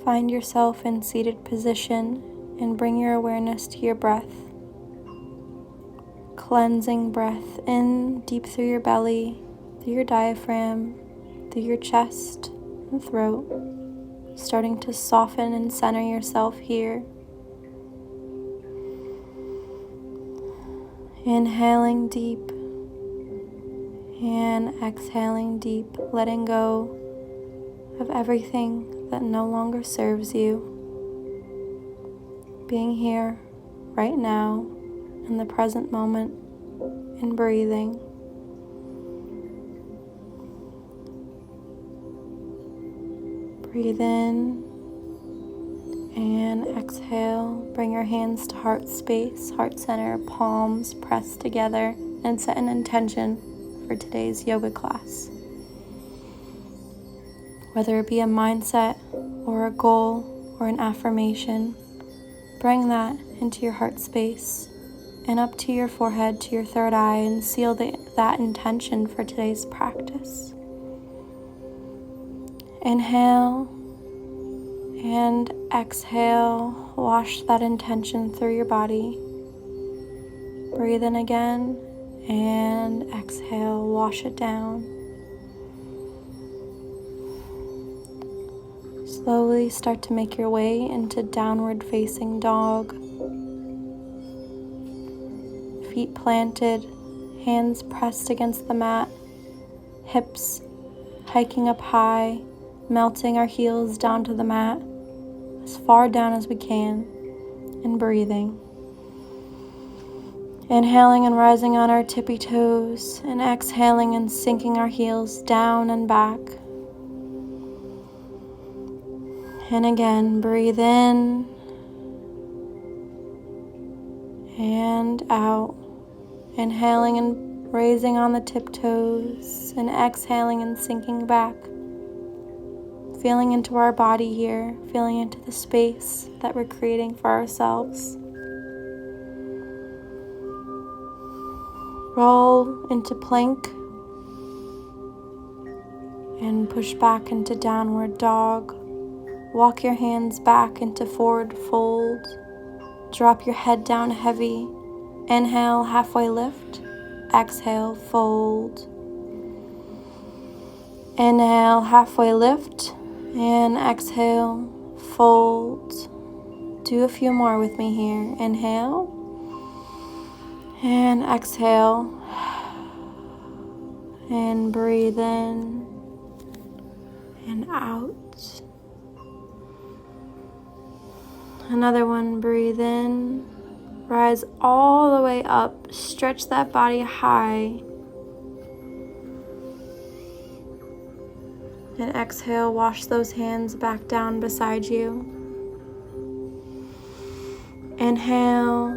Find yourself in seated position and bring your awareness to your breath. Cleansing breath in deep through your belly, through your diaphragm, through your chest and throat, starting to soften and center yourself here. Inhaling deep and exhaling deep, letting go of everything that no longer serves you. Being here right now in the present moment and breathing. Breathe in and exhale. Bring your hands to heart space, heart center, palms pressed together, and set an intention for today's yoga class. Whether it be a mindset or a goal or an affirmation, bring that into your heart space and up to your forehead, to your third eye, and seal that intention for today's practice. Inhale and exhale. Wash that intention through your body. Breathe in again and exhale. Wash it down. Slowly start to make your way into downward facing dog. Feet planted, hands pressed against the mat, hips hiking up high, melting our heels down to the mat, as far down as we can, and breathing. Inhaling and rising on our tippy toes, and exhaling and sinking our heels down and back. And again, breathe in and out. Inhaling and raising on the tiptoes, and exhaling and sinking back. Feeling into our body here, feeling into the space that we're creating for ourselves. Roll into plank and push back into downward dog. Walk your hands back into forward fold. Drop your head down heavy. Inhale, halfway lift. Exhale, fold. Inhale, halfway lift. And exhale, fold. Do a few more with me here. Inhale and exhale. And breathe in and out. Another one, breathe in. Rise all the way up. Stretch that body high. And exhale, wash those hands back down beside you. Inhale,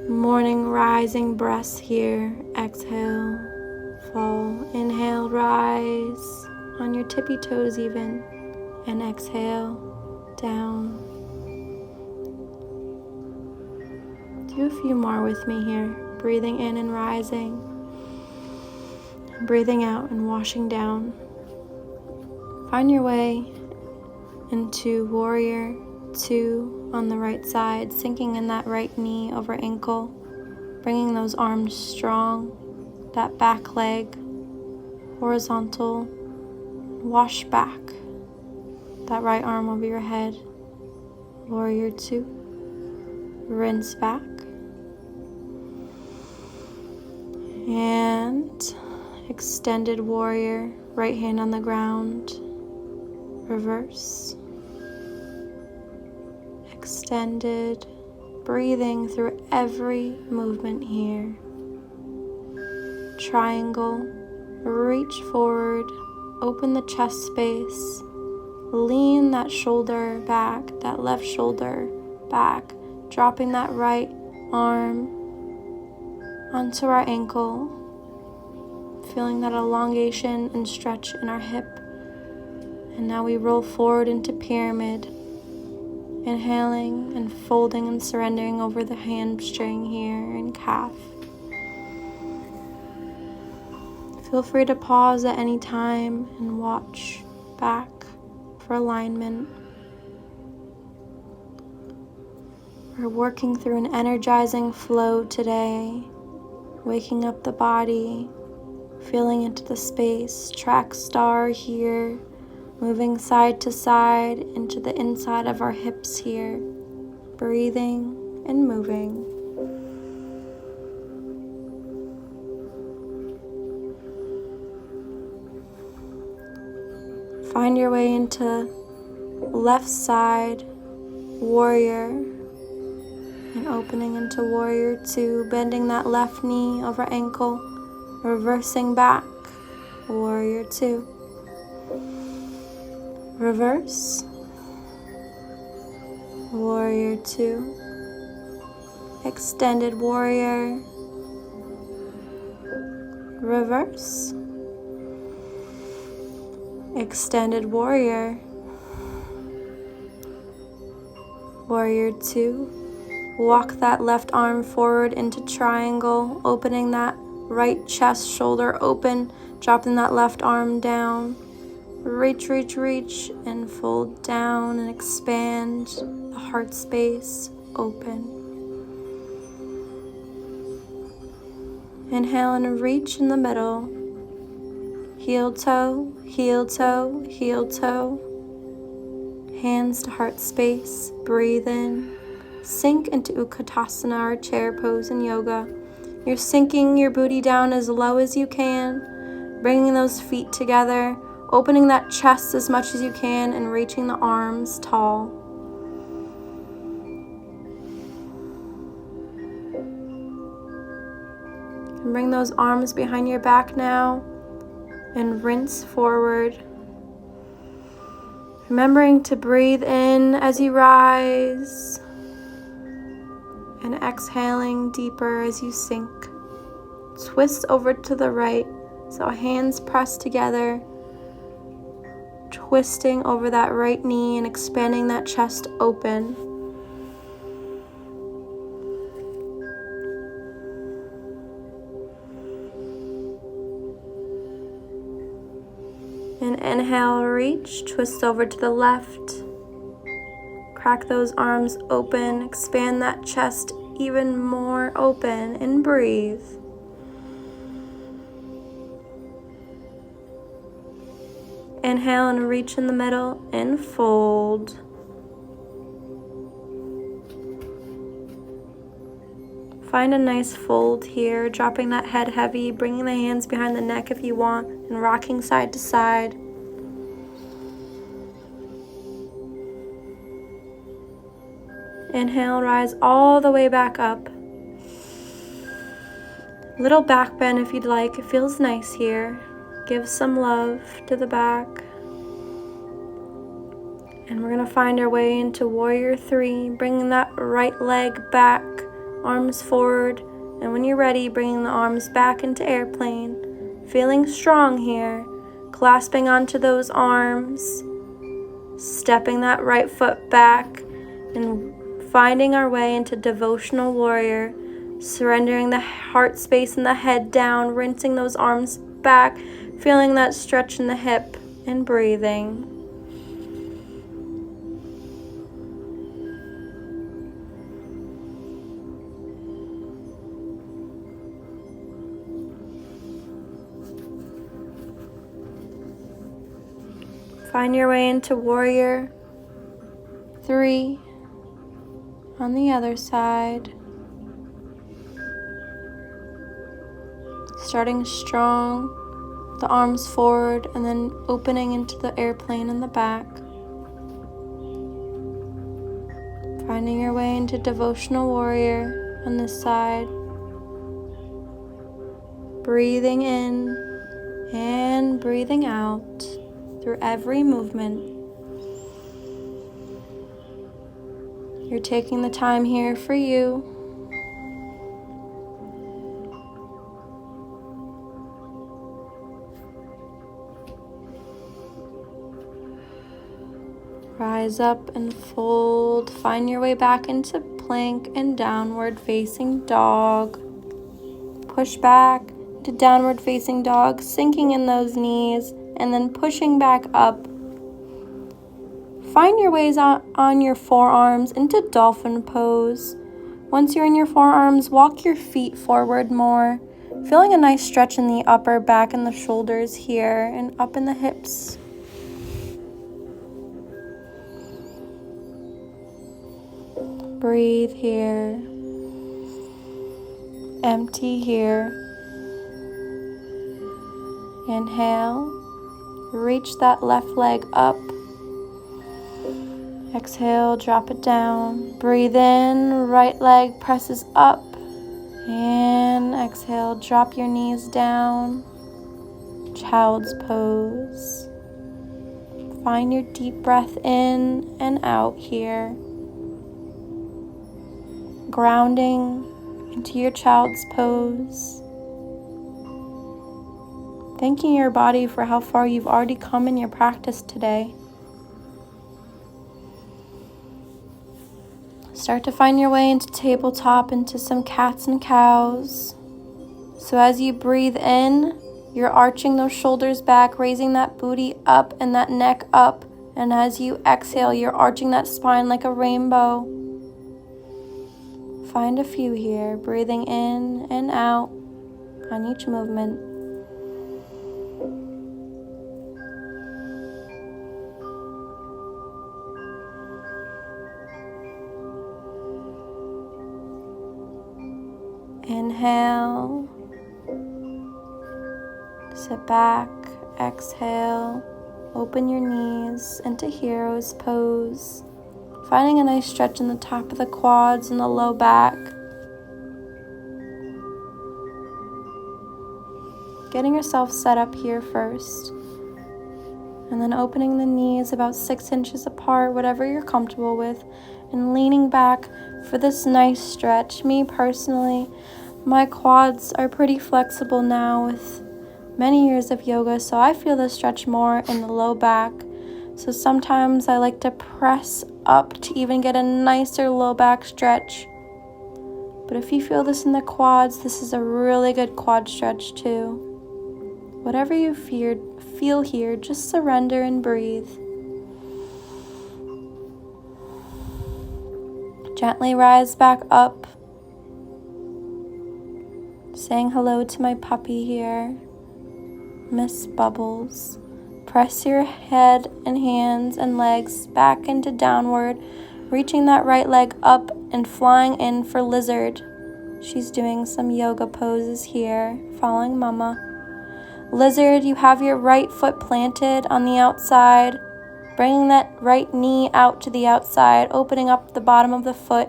morning rising breaths here. Exhale, fall. Inhale, rise on your tippy toes even. And exhale, down. Do a few more with me here. Breathing in and rising. Breathing out and washing down. Find your way into warrior 2 on the right side, sinking in that right knee over ankle, bringing those arms strong, that back leg horizontal. Wash back that right arm over your head. Warrior 2. Rinse back. And extended warrior, right hand on the ground. Reverse. Extended. Breathing through every movement here. Triangle. Reach forward. Open the chest space. Lean that shoulder back, that left shoulder back. Dropping that right arm onto our ankle. Feeling that elongation and stretch in our hip. And now we roll forward into pyramid. Inhaling and folding and surrendering over the hamstring here and calf. Feel free to pause at any time and watch back for alignment. We're working through an energizing flow today, waking up the body, feeling into the space, track star here, moving side to side into the inside of our hips here, breathing and moving. Find your way into left side, warrior, and opening into warrior 2, bending that left knee over ankle, reversing back, warrior 2. Reverse, warrior 2. Extended warrior, reverse, extended warrior, warrior 2. Walk that left arm forward into triangle, opening that right chest, shoulder open, dropping that left arm down. Reach, reach, reach, and fold down and expand the heart space, open. Inhale and reach in the middle. Heel toe, heel toe, heel toe. Hands to heart space, breathe in. Sink into Utkatasana, or chair pose in yoga. You're sinking your booty down as low as you can, bringing those feet together, opening that chest as much as you can, and reaching the arms tall. And bring those arms behind your back now, and rinse forward. Remembering to breathe in as you rise, and exhaling deeper as you sink. Twist over to the right, so hands press together, twisting over that right knee and expanding that chest open. And inhale, reach, twist over to the left. Crack those arms open, expand that chest even more open, and breathe. Inhale and reach in the middle and fold. Find a nice fold here, dropping that head heavy, bringing the hands behind the neck if you want, and rocking side to side. Inhale, rise all the way back up. Little back bend if you'd like, it feels nice here. Give some love to the back. And we're gonna find our way into warrior 3, bringing that right leg back, arms forward, and when you're ready, bringing the arms back into airplane. Feeling strong here, clasping onto those arms, stepping that right foot back, and finding our way into devotional warrior, surrendering the heart space and the head down, rinsing those arms back, feeling that stretch in the hip, and breathing. Find your way into warrior 3 on the other side. Starting strong, the arms forward, and then opening into the airplane in the back. Finding your way into devotional warrior on this side. Breathing in and breathing out through every movement. You're taking the time here for you. Rise up and fold. Find your way back into plank and downward facing dog. Push back to downward facing dog, sinking in those knees, and then pushing back up. find your ways on your forearms into dolphin pose. Once you're in your forearms, walk your feet forward more, feeling a nice stretch in the upper back and the shoulders here and up in the hips. Breathe here. Empty here. Inhale. Reach that left leg up. Exhale, drop it down. Breathe in, right leg presses up. And exhale, drop your knees down. Child's pose. Find your deep breath in and out here. Grounding into your child's pose. Thanking your body for how far you've already come in your practice today. Start to find your way into tabletop, into some cats and cows. So as you breathe in, you're arching those shoulders back, raising that booty up and that neck up. And as you exhale, you're arching that spine like a rainbow. Find a few here, breathing in and out on each movement. Inhale, sit back, exhale, open your knees into hero's pose, finding a nice stretch in the top of the quads and the low back. Getting yourself set up here first, and then opening the knees about 6 inches apart, whatever you're comfortable with, and leaning back for this nice stretch. Me personally, my quads are pretty flexible now with many years of yoga, so I feel the stretch more in the low back. So sometimes I like to press up to even get a nicer low back stretch. But if you feel this in the quads, this is a really good quad stretch too. Whatever you feel here, just surrender and breathe. Gently rise back up, saying hello to my puppy here, Miss Bubbles. Press your head and hands and legs back into downward, reaching that right leg up and flying in for lizard. She's doing some yoga poses here, following Mama. Lizard, you have your right foot planted on the outside, bringing that right knee out to the outside, opening up the bottom of the foot,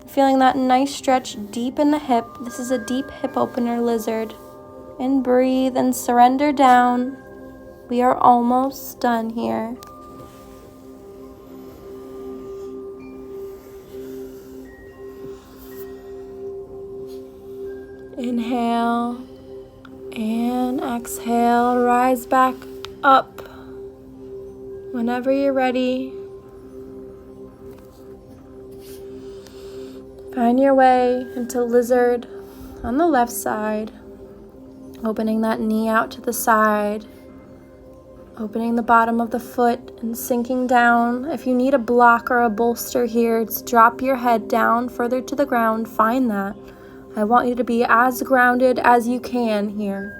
feeling that nice stretch deep in the hip. This is a deep hip opener, lizard. And breathe and surrender down. We are almost done here. Inhale and exhale. Rise back up. Whenever you're ready, find your way into lizard on the left side, opening that knee out to the side, opening the bottom of the foot and sinking down. If you need a block or a bolster here, it's drop your head down further to the ground. Find that. I want you to be as grounded as you can here.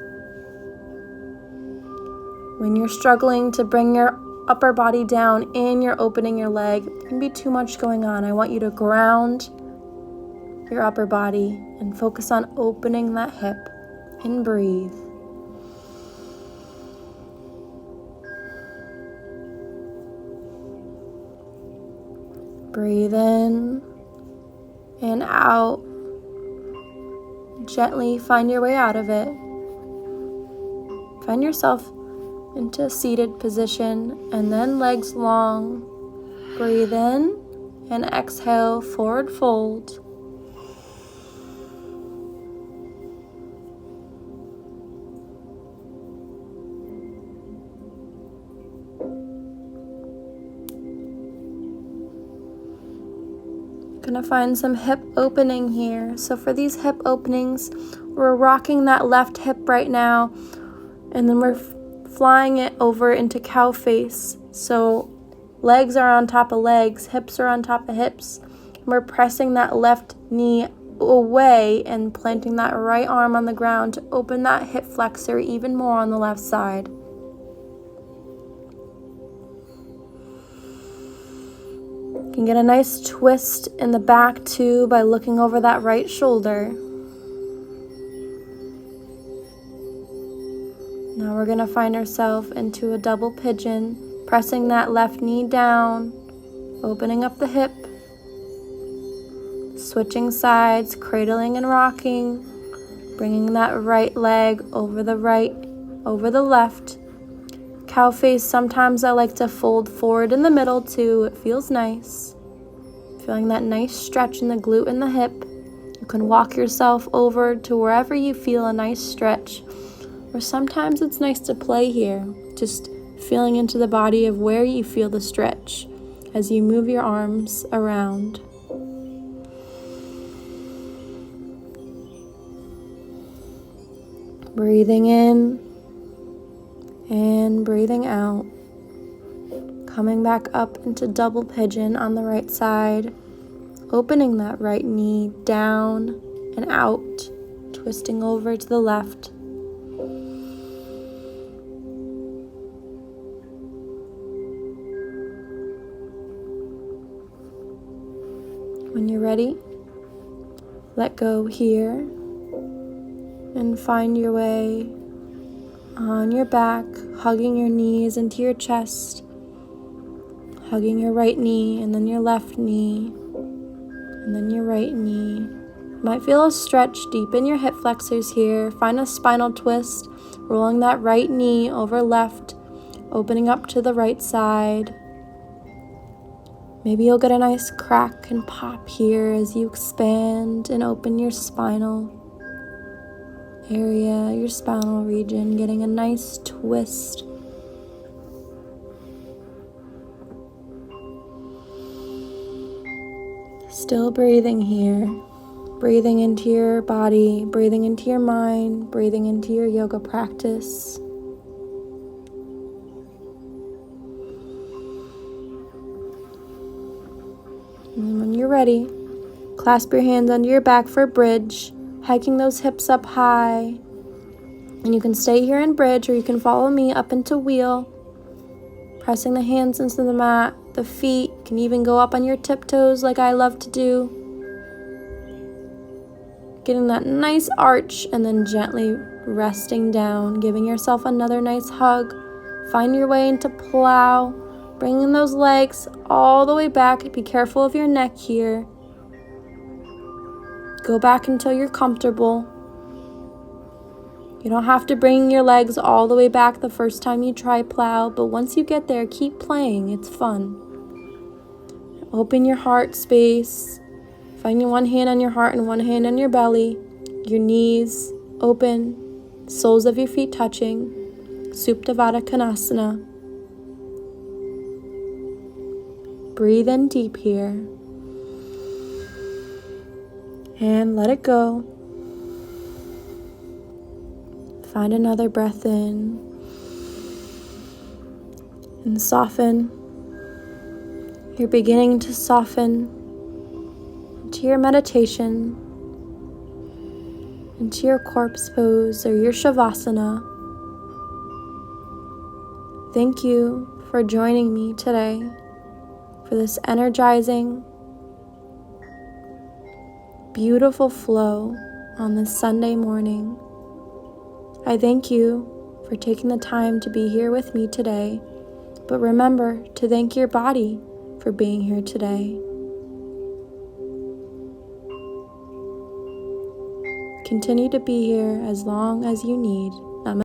When you're struggling to bring your upper body down and you're opening your leg, there can be too much going on. I want you to ground your upper body and focus on opening that hip and breathe. Breathe in and out. Gently find your way out of it. Find yourself into a seated position and then legs long. Breathe in and exhale, forward fold. Gonna find some hip opening here. So for these hip openings, we're rocking that left hip right now, and then we're flying it over into cow face. So Legs are on top of legs, hips are on top of hips. And we're pressing that left knee away and planting that right arm on the ground to open that hip flexor even more on the left side. You can get a nice twist in the back too by looking over that right shoulder. Now we're going to find ourselves into a double pigeon, pressing that left knee down, opening up the hip, switching sides, cradling and rocking, bringing that right leg over the left. Cow face, sometimes I like to fold forward in the middle too. It feels nice. Feeling that nice stretch in the glute and the hip. You can walk yourself over to wherever you feel a nice stretch. Or sometimes it's nice to play here, just feeling into the body of where you feel the stretch as you move your arms around. Breathing in and breathing out. Coming back up into double pigeon on the right side. Opening that right knee down and out. Twisting over to the left. When you're ready, let go here and find your way on your back, hugging your knees into your chest, hugging your right knee and then your left knee and then your right knee. You might feel a stretch deep in your hip flexors here. Find a spinal twist, rolling that right knee over left, opening up to the right side. Maybe you'll get a nice crack and pop here as you expand and open your spinal area, your spinal region, getting a nice twist. Still breathing here, breathing into your body, breathing into your mind, breathing into your yoga practice. And when you're ready, clasp your hands under your back for a bridge, hiking those hips up high. And you can stay here in bridge, or you can follow me up into wheel, pressing the hands into the mat. The feet can even go up on your tiptoes like I love to do. Getting that nice arch and then gently resting down, giving yourself another nice hug. Find your way into plow. Bringing those legs all the way back. Be careful of your neck here. Go back until you're comfortable. You don't have to bring your legs all the way back the first time you try plow, but once you get there, keep playing. It's fun. Open your heart space. Find your one hand on your heart and one hand on your belly. Your knees open. Soles of your feet touching. Supta Baddha Konasana. Breathe in deep here. And let it go. Find another breath in. And soften. You're beginning to soften into your meditation, into your corpse pose or your Shavasana. Thank you for joining me today for this energizing, beautiful flow on this Sunday morning. I thank you for taking the time to be here with me today, but remember to thank your body for being here today. Continue to be here as long as you need.